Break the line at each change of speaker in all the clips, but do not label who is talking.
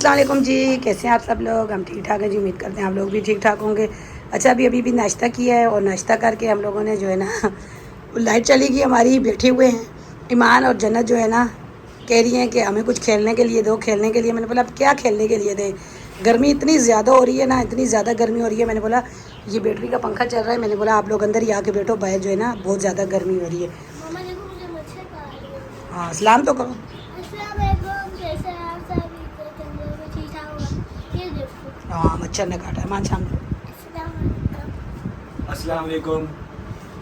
अस्सलाम वालेकुम जी, कैसे हैं आप सब लोग। हम ठीक ठाक हैं जी, उम्मीद करते हैं आप लोग भी ठीक ठाक होंगे। अच्छा अभी भी नाश्ता किया है और नाश्ता करके हम लोगों ने जो है ना लाइट चली गई हमारी, बैठे हुए हैं। ईमान और जन्नत जो है ना कह रही हैं कि हमें कुछ खेलने के लिए दो, खेलने के लिए। मैंने बोला अब क्या खेलने के लिए दें, गर्मी इतनी ज़्यादा हो रही है ना, इतनी ज़्यादा गर्मी हो रही है। मैंने बोला ये बैटरी का पंखा चल रहा है, मैंने बोला आप लोग अंदर ही आके बैठो, बाहर जो है ना बहुत ज़्यादा गर्मी हो रही है। हाँ सलाम तो करो। हाँ मच्छर ने काटा है मान सामने।
अस्सलाम वालेकुम।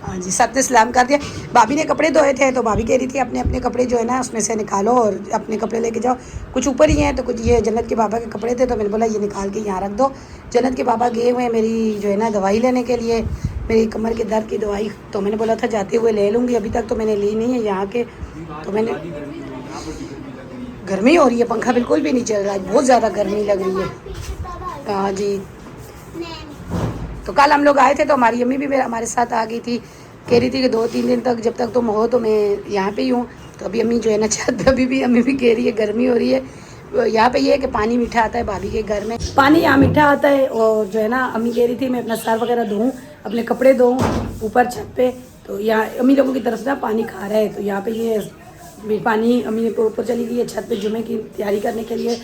हाँ जी सबने सलाम कर दिया। भाभी ने कपड़े धोए थे तो भाभी कह रही थी अपने अपने कपड़े जो है ना उसमें से निकालो और अपने कपड़े लेके जाओ। कुछ ऊपर ही हैं तो कुछ ये जन्नत के बाबा के कपड़े थे तो मैंने बोला ये निकाल के यहाँ रख दो। जन्नत के बाबा गए हुए हैं मेरी जो है ना दवाई लेने के लिए, मेरी कमर के दर्द की दवाई। तो मैंने बोला था जाते हुए ले लूँगी, अभी तक तो मैंने ली नहीं है यहाँ के। तो मैंने गर्मी हो रही है, पंखा बिल्कुल भी नहीं चल रहा है, बहुत ज़्यादा गर्मी लग रही है। हाँ जी तो कल हम लोग आए थे तो हमारी अम्मी भी हमारे साथ आ गई थी, कह रही थी कि 2-3 दिन तक जब तक तुम हो तो मैं यहाँ पे ही हूँ। तो अभी अम्मी जो है ना छत पे अभी भी अम्मी भी कह रही है गर्मी हो रही है। यहाँ पे ये है कि पानी मीठा आता है, भाभी के घर में पानी यहाँ मीठा आता है। और जो है ना अम्मी कह रही थी मैं अपना सर वगैरह धोऊँ, अपने कपड़े धोऊँ ऊपर छत पे। तो यहाँ अम्मी लोगों की तरफ से ना पानी खा रहा है, तो यहाँ पे ये पानी अम्मी को ऊपर चली गई है छत पे जुमे की तैयारी करने के लिए।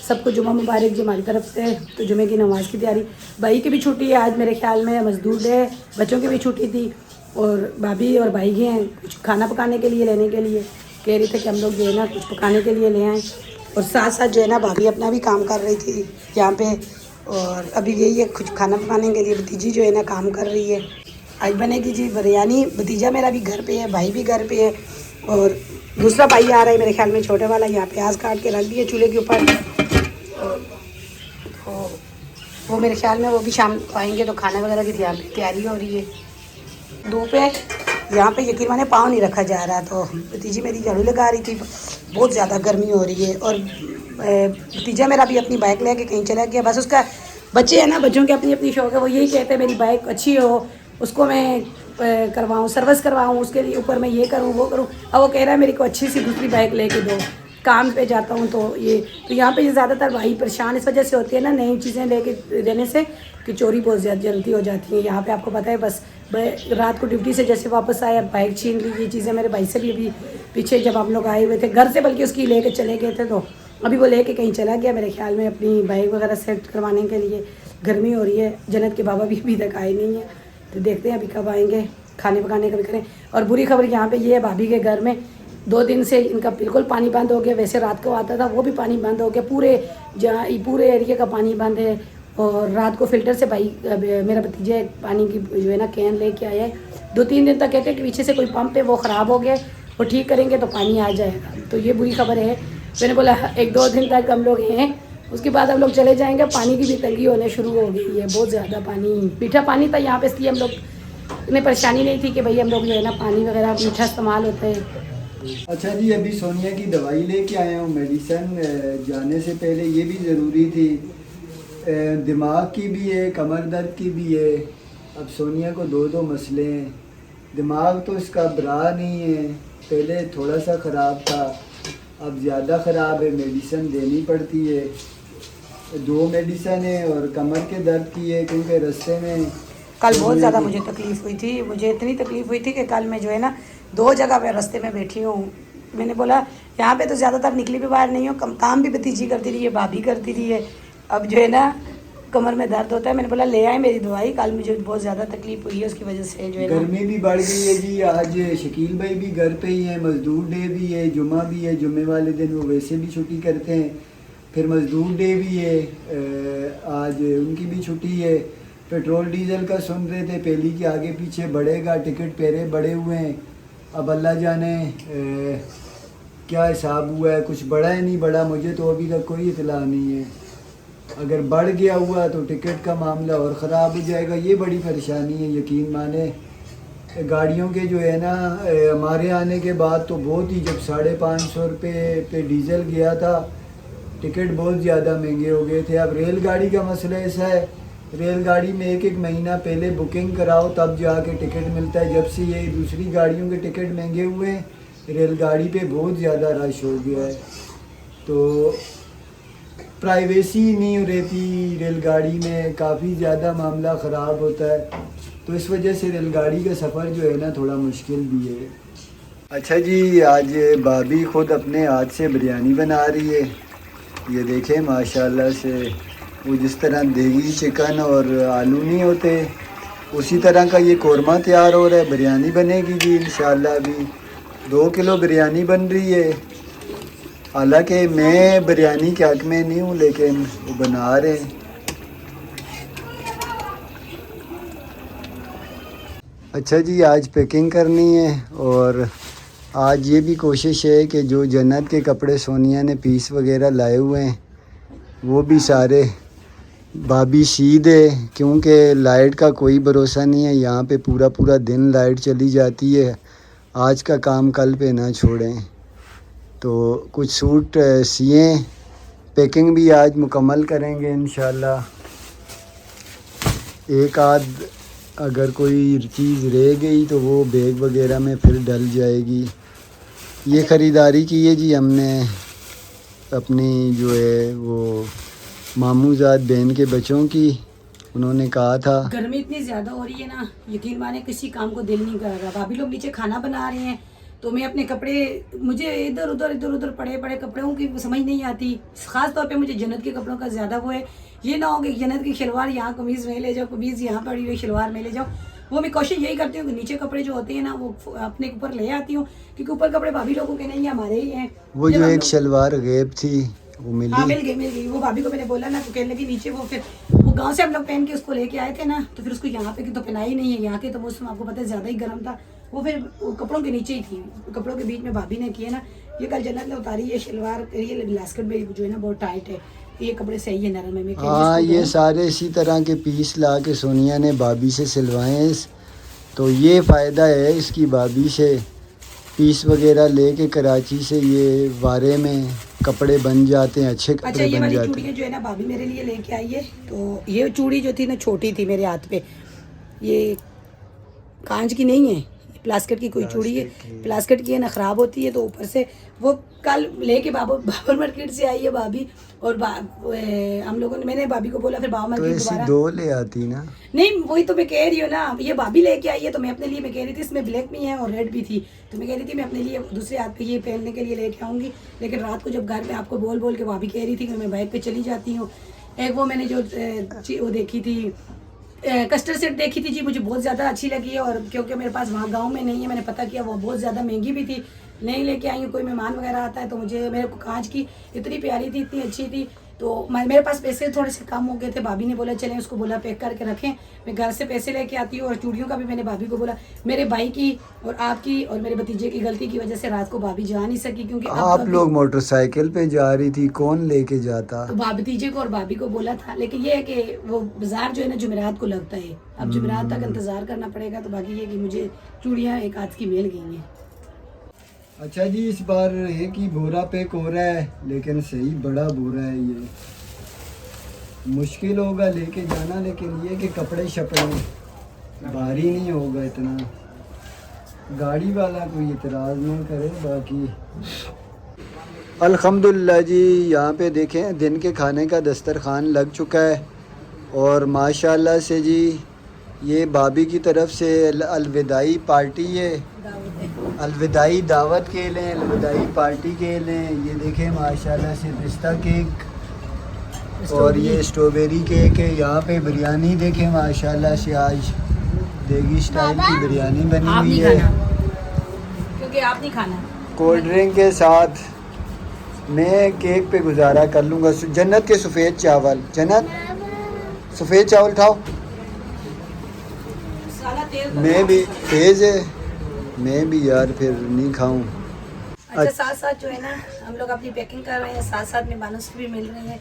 सबको जुमा मुबारक जी हमारी तरफ से। तो जुमे की नमाज़ की तैयारी, भाई की भी छुट्टी है आज मेरे ख्याल में, मजदूर डे, बच्चों की भी छुट्टी थी। और भाभी और भाई गए हैं कुछ खाना पकाने के लिए लेने के लिए, कह रहे थे कि हम लोग जो है ना कुछ पकाने के लिए ले आएँ। और साथ साथ जो है ना भाभी अपना भी काम कर रही थी यहाँ पे। और अभी यही है कुछ खाना पकाने के लिए भतीजी जो है ना काम कर रही है। आज बनेगी जी बिरयानी। भतीजा मेरा भी घर पे है, भाई भी घर पे है और दूसरा भाई आ रहा है मेरे ख्याल में छोटे वाला। यहाँ प्याज काट के रख दिए चूल्हे के ऊपर। और वो मेरे ख्याल में वो भी शाम को आएंगे तो खाने वगैरह की तैयारी हो रही है। धूप है यहाँ पे, यकीन माने पाँव नहीं रखा जा रहा। तो भतीजी मेरी झाड़ू लगा रही थी, बहुत ज़्यादा गर्मी हो रही है। और भतीजा मेरा भी अपनी बाइक लेके कहीं चला गया। बस उसका बच्चे हैं ना, बच्चों की अपनी अपनी शौक है, वो यही कहते हैं मेरी बाइक अच्छी हो, उसको मैं करवाऊँ, सर्विस करवाऊँ, उसके लिए ऊपर मैं ये करूँ वो करूँ। अब वो कह रहा है मेरे को अच्छी सी दूसरी बाइक लेके दो, काम पे जाता हूँ। तो यहाँ पे ज़्यादातर भाई परेशान इस वजह से होती है ना नई चीज़ें लेके देने से, कि चोरी बहुत ज़्यादा जल्दी हो जाती है यहाँ पे। आपको पता है बस रात को ड्यूटी से जैसे वापस आया बाइक छीन ली। ये चीज़ें मेरे भाई से भी अभी पीछे जब हम लोग आए हुए थे घर से, बल्कि उसकी लेके चले गए थे, तो अभी वो लेके कहीं चला गया मेरे ख्याल में अपनी बाइक वगैरह सेट करवाने के लिए। गर्मी हो रही है, जन्नत के बाबा भी अभी तक आए नहीं हैं, तो देखते हैं अभी कब आएंगे, खाने पकाने का भी करें। और बुरी खबर यहाँ पे ये है, भाभी के घर में 2 दिन से इनका बिल्कुल पानी बंद हो गया। वैसे रात को आता था वो भी पानी बंद हो गया, पूरे एरिया का पानी बंद है। और रात को फ़िल्टर से भाई मेरा भतीजा पानी की जो है ना कैन लेके आया है। 2-3 दिन तक कहते हैं कि पीछे से कोई पंप है वो ख़राब हो गया, वो ठीक करेंगे तो पानी आ जाएगा। तो ये बुरी खबर है। मैंने बोला 1-2 दिन तक हम लोग हैं, उसके बाद हम लोग चले जाएंगे। पानी की भी तंगी होने शुरू हो गई है, बहुत ज़्यादा पानी, मीठा पानी था यहाँ पे, इसलिए हम लोग इतनी परेशानी नहीं थी कि भाई हम लोग जो है ना पानी वगैरह मीठा इस्तेमाल होता है।
अच्छा जी, अभी सोनिया की दवाई लेके आया हूँ, मेडिसन जाने से पहले ये भी ज़रूरी थी। दिमाग की भी है, कमर दर्द की भी है। अब सोनिया को 2 मसले हैं। दिमाग तो इसका बरा नहीं है, पहले थोड़ा सा ख़राब था, अब ज़्यादा ख़राब है, मेडिसन देनी पड़ती है। 2 मेडिसन है और कमर के दर्द की है, क्योंकि रास्ते में
कल बहुत ज़्यादा मुझे तकलीफ़ हुई थी। मुझे इतनी तकलीफ़ हुई थी कि कल मैं जो है ना 2 जगह पे रास्ते में बैठी हूँ। मैंने बोला यहाँ पे तो ज़्यादातर निकली भी बाहर नहीं हूँ, काम भी भतीजी करती रही है, भाभी करती रही है। अब जो है ना कमर में दर्द होता है, मैंने बोला ले आए मेरी दवाई। कल मुझे बहुत ज़्यादा तकलीफ़ हुई है, उसकी वजह से जो है ना
गर्मी भी बढ़ गई है जी। आज शकील भाई भी घर पे ही है, मजदूर डे भी है, जुमा भी है, जुमे वाले दिन वो वैसे भी छुट्टी करते हैं, फिर मजदूर डे भी है, आज उनकी भी छुट्टी है। पेट्रोल डीजल का सुन रहे थे, पहली के आगे पीछे बढ़ेगा, टिकट पहले बढ़े हुए हैं। अब अल्लाह जाने क्या हिसाब हुआ है, कुछ बढ़ा है नहीं बढ़ा, मुझे तो अभी तक कोई इतला नहीं है। अगर बढ़ गया हुआ तो टिकट का मामला और ख़राब हो जाएगा, ये बड़ी परेशानी है। यकीन माने गाड़ियों के जो है ना, हमारे आने के बाद तो बहुत ही, जब 550 रुपये पे डीजल गया था, टिकट बहुत ज़्यादा महंगे हो गए थे। अब रेलगाड़ी का मसला ऐसा है, रेलगाड़ी में 1 महीना पहले बुकिंग कराओ तब जाके टिकट मिलता है। जब से ये दूसरी गाड़ियों के टिकट महंगे हुए हैं, रेलगाड़ी पे बहुत ज़्यादा रश हो गया है। तो प्राइवेसी नहीं रहती रेलगाड़ी में, काफ़ी ज़्यादा मामला ख़राब होता है, तो इस वजह से रेलगाड़ी का सफ़र जो है ना थोड़ा मुश्किल भी है। अच्छा जी, आज भाभी ख़ुद अपने हाथ से बिरयानी बना रही है। ये देखें माशाल्लाह से, वो जिस तरह देगी चिकन और आलू नहीं होते उसी तरह का ये कोरमा तैयार हो रहा है। बिरयानी बनेगी जी इंशाल्लाह। अभी 2 किलो बिरयानी बन रही है। हालांकि मैं बिरयानी के हक़ में नहीं हूँ, लेकिन वो बना रहे हैं। अच्छा जी, आज पैकिंग करनी है और आज ये भी कोशिश है कि जो जन्नत के कपड़े सोनिया ने पीस वगैरह लाए हुए हैं वो भी सारे भाभी सी दे, क्योंकि लाइट का कोई भरोसा नहीं है। यहाँ पे पूरा पूरा दिन लाइट चली जाती है। आज का काम कल पे ना छोड़ें। तो कुछ सूट सिए, पैकिंग भी आज मुकम्मल करेंगे इंशाल्लाह। एक आध अगर कोई चीज़ रह गई तो वो बैग वगैरह में फिर डल जाएगी। ये ख़रीदारी की है जी हमने अपनी जो है वो मामूजात बहन के बच्चों की। उन्होंने कहा था
गर्मी इतनी ज़्यादा हो रही है ना, यकीन माने किसी काम को दिल नहीं कर रहा। भाभी लोग नीचे खाना बना रहे हैं तो मैं अपने कपड़े, मुझे इधर उधर पड़े कपड़ों की समझ नहीं आती। ख़ास तौर पे मुझे जन्नत के कपड़ों का ज़्यादा वो है। ये ना हो कि जन्नत की शलवार यहाँ कमीज़ में ले जाओ, कमीज़ यहाँ पड़ी हुई शलवार में ले जाओ। वो मैं कोशिश यही करती हूँ कि नीचे कपड़े जो होते हैं ना वो अपने ऊपर ले आती हूँ, क्योंकि ऊपर कपड़े भाभी लोगों के नहीं, हमारे ही हैं।
वो जो एक शलवार गैब थी वो मिली।
हाँ मिल गई। वो भाभी को मैंने बोला ना तो कहने लगी नीचे वो, फिर वो गांव से हम लोग पहन के उसको लेके आए थे ना, तो फिर उसको यहाँ पे की तो पहनाई नहीं है। यहाँ के तो मौसम आपको पता है ज़्यादा ही गर्म था। वो फिर वो कपड़ों के नीचे ही थी, कपड़ों के बीच में भाभी ने किए ना। ये कल जन्नत ने उतारी, ये शलवार ये लास्कट में जो है ना बहुत टाइट है। ये कपड़े सही है, नरम है।
हाँ, ये सारे इसी तरह के पीस ला के सोनिया ने भाभी से सिलवाए। तो ये फ़ायदा है इसकी, भाभी से पीस वगैरह लेके कराची से ये वारे में कपड़े बन जाते हैं, अच्छे कपड़े बन जाते हैं। अच्छा, ये वाली चूड़ियाँ जो है ना भाभी मेरे लिए लेके आई है। तो ये चूड़ी जो थी ना छोटी थी मेरे हाथ पे, ये कांच की नहीं है, प्लास्टिक की कोई चूड़ी है। प्लास्टिक की है ना, ख़राब होती है। तो ऊपर से वो कल लेके बाबर मार्केट से आई है भाभी, और हम लोगों ने, मैंने भाभी को बोला फिर बाबर मार्केट दोबारा 2 ले आती ना। नहीं, वही तो मैं कह रही हूँ ना, ये भाभी लेके आई है तो मैं अपने लिए, मैं कह रही थी इसमें ब्लैक भी है और रेड भी थी, तो मैं कह रही थी मैं अपने लिए दूसरे हाथ पे ये पहनने के लिए लेके आऊँगी। लेकिन रात को जब घर में आपको बोल के भाभी कह रही थी कि मैं बाइक पे चली जाती हूँ। एक वो मैंने जो वो देखी थी कस्टर्ड सेट देखी थी जी, मुझे बहुत ज़्यादा अच्छी लगी है। और क्योंकि मेरे पास वहाँ गांव में नहीं है, मैंने पता किया वो बहुत ज़्यादा महंगी भी थी। नहीं लेके आई हूँ, कोई मेहमान वगैरह आता है तो मुझे, मेरे को कांच की इतनी प्यारी थी, इतनी अच्छी थी। तो मेरे पास पैसे थोड़े से कम हो गए थे। भाभी ने बोला चलें उसको बोला पैक करके रखें, मैं घर से पैसे लेके आती हूँ। और चूड़ियों का भी मैंने भाभी को बोला, मेरे भाई की और आपकी और मेरे भतीजे की गलती की वजह से रात को भाभी जा नहीं सकी, क्योंकि आप लोग मोटरसाइकिल पे जा रही थी, कौन लेके जाता। तो भतीजे को और भाभी को बोला था। लेकिन ये है कि वो बाजार जो है ना जुमेरात को लगता है, अब जुमेरात तक इंतजार करना पड़ेगा। तो बाकी ये कि मुझे चूड़ियाँ एक हाथ की मिल गई हैं। अच्छा जी, इस बार है कि बोरा पैक हो रहा है, लेकिन सही बड़ा बोरा है। ये मुश्किल होगा लेके जाना, लेकिन ये कि कपड़े शपड़े भारी नहीं होगा इतना, गाड़ी वाला कोई इतराज़ नहीं करे। बाकी अल्हम्दुलिल्लाह जी, यहाँ पे देखें दिन के खाने का दस्तरखान लग चुका है। और माशाल्लाह से जी ये भाभी की तरफ से अलविदाई पार्टी है, अलविदाई दावत के लें, अलविदाई पार्टी के लें। ये देखें माशाल्लाह से पिस्ता केक और ये स्ट्रॉबेरी केक है। यहाँ पे बिरयानी देखें माशाल्लाह से, आज देगी स्टाइल की बिरयानी बनी हुई है, क्योंकि आप नहीं खाना। कोल्ड ड्रिंक के साथ मैं केक पे गुजारा कर लूँगा। जन्नत के सफ़ेद चावल, जन्नत सफ़ेद चावल खाओ। मैं भी तेज़ है, मैं भी यार फिर नहीं खाऊं। अच्छा, साथ साथ जो है ना हम लोग अपनी पैकिंग कर रहे हैं, साथ साथ मेहमानों से भी मिल रहे हैं।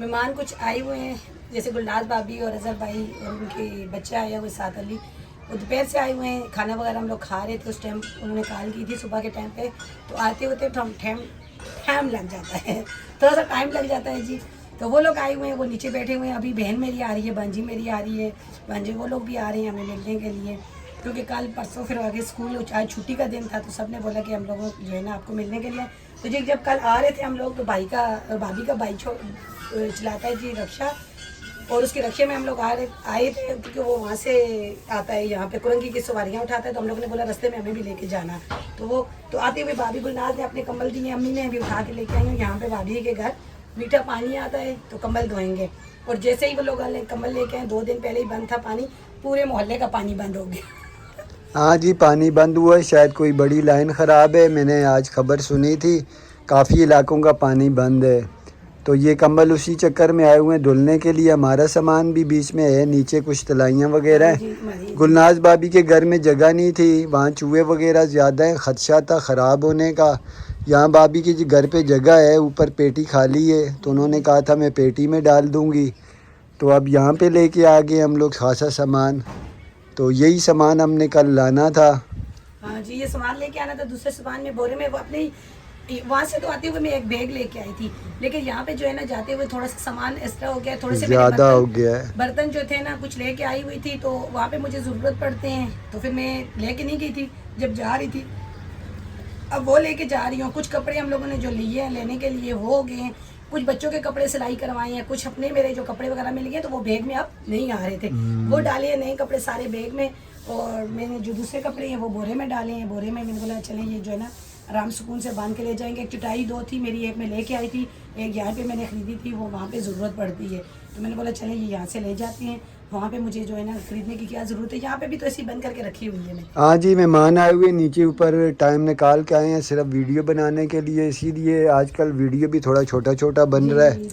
मेहमान कुछ आए हुए हैं, जैसे गुलनाज भाभी और अजहर भाई और उनके बच्चे आए हुए साथ अली, वो दोपहर से आए हुए हैं। खाना वगैरह हम लोग खा रहे थे, उस टाइम उन्होंने कॉल की थी सुबह के टाइम पे। तो आते होते टाइम लग जाता है, थोड़ा सा टाइम लग जाता है जी। तो वो लोग आए हुए हैं, वो नीचे बैठे हुए हैं। अभी बहन मेरी आ रही है, भांजी मेरी आ रही है, भांजी वो लोग भी आ रहे हैं हमें मिलने के लिए।
क्योंकि कल परसों फिर आगे स्कूल आज छुट्टी का दिन था, तो सब ने बोला कि हम लोगों जो है ना आपको मिलने के लिए। तो जी जब कल आ रहे थे हम लोग, तो भाभी का बाइक चलाता है जी रक्षा, और उसके रक्षे में हम लोग आए थे, क्योंकि वो वहाँ से आता है यहाँ पे कुरंगी की सवारियाँ उठाता है। तो हम लोगों ने बोला रास्ते में हमें भी लेके जाना। तो आते हुए भाभी गुलनाज ने अपने कंबल दिए, अम्मी ने भी उठा के लेके आई हूँ। यहाँ पे भाभी के घर मीठा पानी आता है, तो कंबल धोएंगे। और जैसे ही वो लोग कंबल लेके आए, 2 दिन पहले ही बंद था पानी, पूरे मोहल्ले का पानी बंद हो गया।
हाँ जी, पानी बंद हुआ है, शायद कोई बड़ी लाइन ख़राब है। मैंने आज खबर सुनी थी, काफ़ी इलाकों का पानी बंद है। तो ये कंबल उसी चक्कर में आए हुए हैं धुलने के लिए। हमारा सामान भी बीच में है, नीचे कुछ तलाइयाँ वगैरह हैं। गुलनाज भाभी के घर में जगह नहीं थी, वहाँ चूहे वगैरह ज़्यादा हैं, ख़दशा था ख़राब होने का। यहाँ भाभी के घर पे जगह है, ऊपर पेटी खाली है, तो उन्होंने कहा था मैं पेटी में डाल दूँगी। तो अब यहाँ पे लेके आ गए हम लोग खासा सामान। तो यही सामान हमने कल लाना था।
हाँ जी, ये सामान लेके आना था। दूसरे सामान में बोरे में वो अपने वहाँ से तो आते हुए मैं एक बैग लेके आई थी, लेकिन यहाँ पे जो है ना जाते हुए थोड़ा सा सामान एक्स्ट्रा हो गया, थोड़े से
ज़्यादा हो गया है।
बर्तन जो थे ना कुछ लेके आई हुई थी, तो वहाँ पे मुझे ज़रूरत पड़ते हैं, तो फिर मैं लेके नहीं गई थी जब जा रही थी। अब वो लेके जा रही हूँ। कुछ कपड़े हम लोगों ने जो लिए हैं लेने के लिए वो हो गए हैं, कुछ बच्चों के कपड़े सिलाई करवाए हैं, कुछ अपने मेरे जो कपड़े वगैरह मिल गए, तो वो बैग में अब नहीं आ रहे थे। वो डाले हैं नए कपड़े सारे बैग में, और मैंने जो दूसरे कपड़े हैं वो बोरे में डाले हैं। बोरे में मैंने बोला चलें ये जो है ना आराम सुकून से बांध के ले जाएंगे। एक चटाई 2 थी मेरी, एक मैं लेके आई थी, एक यहाँ पे मैंने ख़रीदी थी, वो वहाँ पे ज़रूरत पड़ती है, तो मैंने बोला चलें ये यहाँ से ले जाती हैं। वहाँ पे मुझे जो है ना खरीदने की क्या ज़रूरत है, यहाँ पे भी तो ऐसी बंद करके रखी हुई है मैं।
हाँ जी, मेहमान आए हुए नीचे ऊपर टाइम निकाल के आए हैं सिर्फ वीडियो बनाने के लिए, इसीलिए आजकल वीडियो भी थोड़ा छोटा छोटा बन रहा है।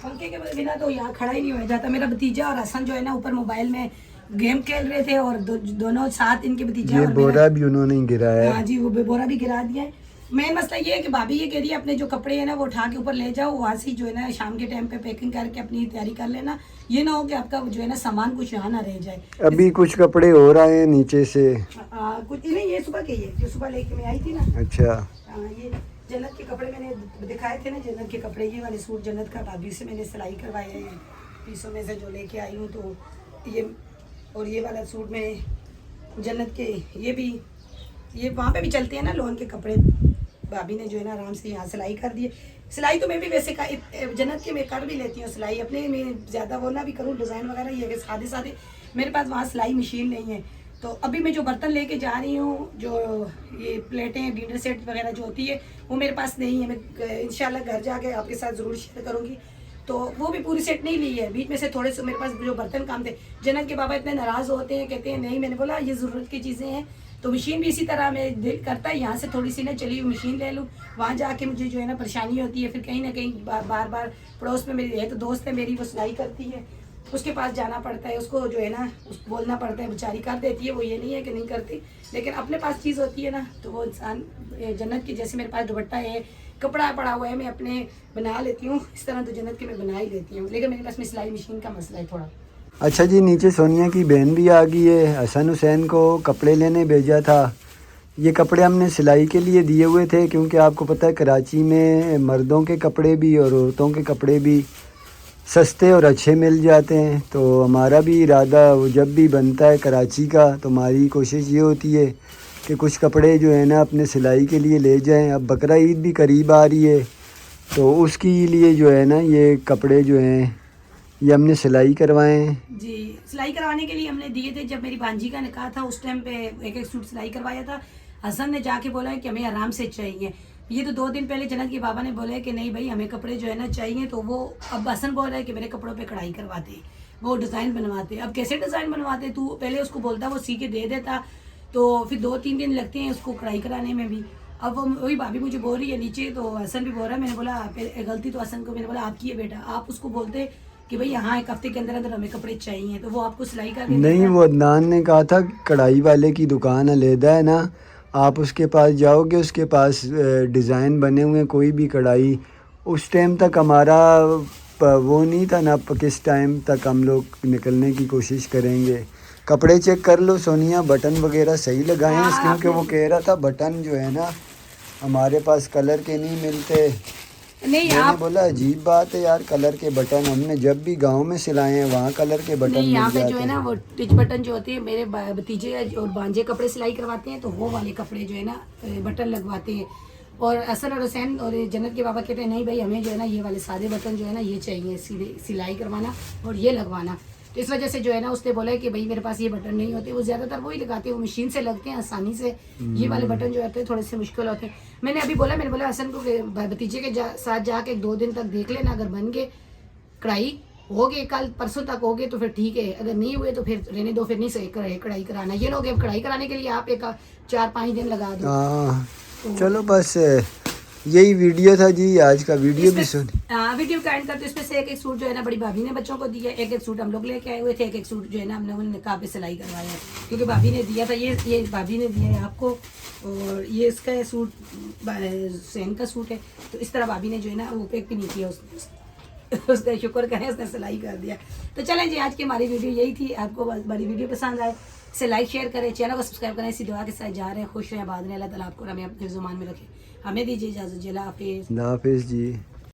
पंखे के बिना तो यहाँ खड़ा ही नहीं हो जाता। मेरा भतीजा और हसन जो है ना ऊपर मोबाइल में गेम खेल रहे थे, और दोनों साथ इनके भतीजा
ये
और
बोरा भी उन्होंने गिराया।
हाँ जी, वो बोरा भी गिरा दिया है। मेन मसला ये है कि भाभी ये कह रही है अपने जो कपड़े हैं ना वो उठा के ऊपर ले जाओ, वहाँ से जो है ना शाम के टाइम पे पैकिंग करके अपनी तैयारी कर लेना। ये ना हो कि आपका जो है ना सामान कुछ यहाँ ना रह जाए।
अभी कुछ कपड़े हो रहे हैं नीचे से।
कुछ नहीं, ये सुबह के, ये जो सुबह लेके मैं आई थी ना।
अच्छा,
ये जन्नत के कपड़े मैंने दिखाए थे ना, जन्नत के कपड़े, ये वाले सूट जन्नत का भाभी से मैंने सिलाई करवाए है, पीसों में से जो लेके आई हूँ। तो ये और ये वाला सूट में जन्नत के, ये वहाँ पे भी चलते हैं ना लोन के कपड़े, भाभी ने जो है ना आराम से यहाँ सिलाई कर दिए। सिलाई तो मैं भी वैसे जन्नत के मैं कर भी लेती हूँ सिलाई, अपने में ज़्यादा वो ना भी करूँ डिज़ाइन वगैरह, ये कि सादे सादे मेरे पास वहाँ सिलाई मशीन नहीं है। तो अभी मैं जो बर्तन लेके जा रही हूँ, जो ये प्लेटें डिनर सेट वगैरह जो होती है वो मेरे पास नहीं है। मैं इंशाल्लाह घर जाके आपके साथ ज़रूर शेयर करूँगी। तो वो भी पूरी सेट नहीं ली है, बीच में से थोड़े से मेरे पास जो बर्तन काम थे। जन्नत के बाबा इतने नाराज़ होते हैं, कहते हैं नहीं, मैंने बोला ये ज़रूरत की चीज़ें हैं। तो मशीन भी इसी तरह मैं दिल करता है यहाँ से थोड़ी सी ना चली हुई मशीन ले लूँ, वहाँ जाके मुझे जो है ना परेशानी होती है, फिर कहीं ना कहीं बार बार पड़ोस में मेरी है तो दोस्त है मेरी, वो सिलाई करती है, उसके पास जाना पड़ता है, उसको जो है ना बोलना पड़ता है, बेचारी कर देती है, वो ये नहीं है कि नहीं करती, लेकिन अपने पास चीज़ होती है ना तो वो इंसान जन्नत की, जैसे मेरे पास दुपट्टा है, कपड़ा पड़ा हुआ है, मैं अपने बना लेती हूँ, इस तरह तो जन्नत के मैं बना ही लेती हूँ, लेकिन मेरे पास में सिलाई मशीन का मसला है थोड़ा।
अच्छा जी, नीचे सोनिया की बहन भी आ गई है। हसन हुसैन को कपड़े लेने भेजा था। ये कपड़े हमने सिलाई के लिए दिए हुए थे, क्योंकि आपको पता है कराची में मर्दों के कपड़े भी और औरतों के कपड़े भी सस्ते और अच्छे मिल जाते हैं। तो हमारा भी इरादा जब भी बनता है कराची का, तो हमारी कोशिश ये होती है कि कुछ कपड़े जो है ना अपने सिलाई के लिए ले जाएं। अब बकरा ईद भी करीब आ रही है, तो उसके लिए जो है ना ये कपड़े जो हैं ये हमने सिलाई करवाए हैं।
जी, सिलाई करवाने के लिए हमने दिए थे। जब मेरी भांजी का निकाह था उस टाइम पे एक सूट सिलाई करवाया था। हसन ने जाके बोला है कि हमें आराम से चाहिए। ये तो 2 दिन पहले जन्नत के बाबा ने बोला है कि नहीं भाई हमें कपड़े जो है ना चाहिए, तो वो अब हसन बोल रहा है कि मेरे कपड़ों पे कढ़ाई करवाते, वो डिज़ाइन बनवाते। अब कैसे डिज़ाइन बनवाते, तू पहले उसको बोलता वो सी के दे देता, तो फिर 2-3 दिन लगते हैं उसको कढ़ाई कराने में भी। अब वो वही भाभी मुझे बोल रही है नीचे, तो हसन भी बोल रहा है। मैंने बोला गलती तो हसन को, मैंने बोला आपकी है बेटा, आप उसको बोलते कि भाई यहाँ 1 हफ्ते के अंदर अंदर हमें कपड़े चाहिए, तो वो आपको सिलाई कर
नहीं, वो अदनान ने कहा था कढ़ाई वाले की दुकान अलहदा है ना, आप उसके पास जाओगे, उसके पास डिज़ाइन बने हुए कोई भी कढ़ाई। उस टाइम तक हमारा वो नहीं था ना, किस टाइम तक हम लोग निकलने की कोशिश करेंगे। कपड़े चेक कर लो सोनिया, बटन वगैरह सही लगाए हैं, क्योंकि वो कह रहा था बटन जो है ना हमारे पास कलर के नहीं मिलते,
नहीं
मैंने
आप
बोला अजीब बात है यार, कलर के बटन हमने जब भी गांव में सिलाए हैं वहाँ कलर के बटन
नहीं, यहाँ
मिल
पे
जाते
जो है
हैं।
ना वो टिच बटन जो होते हैं, मेरे भतीजे और भांजे कपड़े सिलाई करवाते हैं, तो वो वाले कपड़े जो है ना बटन लगवाते हैं। और असल और हुसैन और जन्नत के बाबा कहते हैं नहीं भाई, हमें जो है ना ये वाले सादे बटन जो है ना ये चाहिए, सीधे सिलाई करवाना और ये लगवाना। तो इस वजह से जो है ना उसने बोला है कि भाई मेरे पास ये बटन नहीं होते, वो ज़्यादातर वही लगाते हैं, वो मशीन से लगते हैं आसानी से। ये वाले बटन जो होते हैं थोड़े से मुश्किल होते हैं। मैंने अभी बोला, मैंने बोला हसन को कि भतीजे के साथ जाके 2 दिन तक देख लेना, अगर बन गए कढ़ाई हो गए कल परसों तक हो गए तो फिर ठीक है, अगर नहीं हुए तो फिर रहने दो, फिर नहीं सही कढ़ाई कराना। ये लोग अब कढ़ाई कराने के लिए आप एक 4-5 दिन लगा दो।
हाँ
तो
चलो बस यही वीडियो था जी, आज का वीडियो भी सुन।
वीडियो का एंड करते इसमें से एक सूट जो है ना बड़ी भाभी ने बच्चों को दिया, एक सूट हम लोग लेके आए हुए थे, एक सूट जो है ना हम लोगों ने निकाह पे सिलाई करवाया है, क्योंकि भाभी ने दिया था। ये भाभी ने दिया है आपको, और ये इसका है सूट, हुसैन का सूट है। तो इस तरह भाभी ने जो है ना वो पैक भी नहीं किया उसने शुक्र करें उसने सिलाई कर दिया। तो चलें जी, आज की हमारी वीडियो यही थी। आपको हमारी वीडियो पसंद आए इसे लाइक शेयर करें, चैनल को सब्सक्राइब करें। इसी दुआ के साथ जा रहे हैं, खुश रहें, आबाद रहें, अल्लाह ताला आपको हमें अपने ज़ुबान में रखे। हमें दीजिए इजाज़त, अल्लाह हाफिज़।
अल्लाह हाफिज़ जी।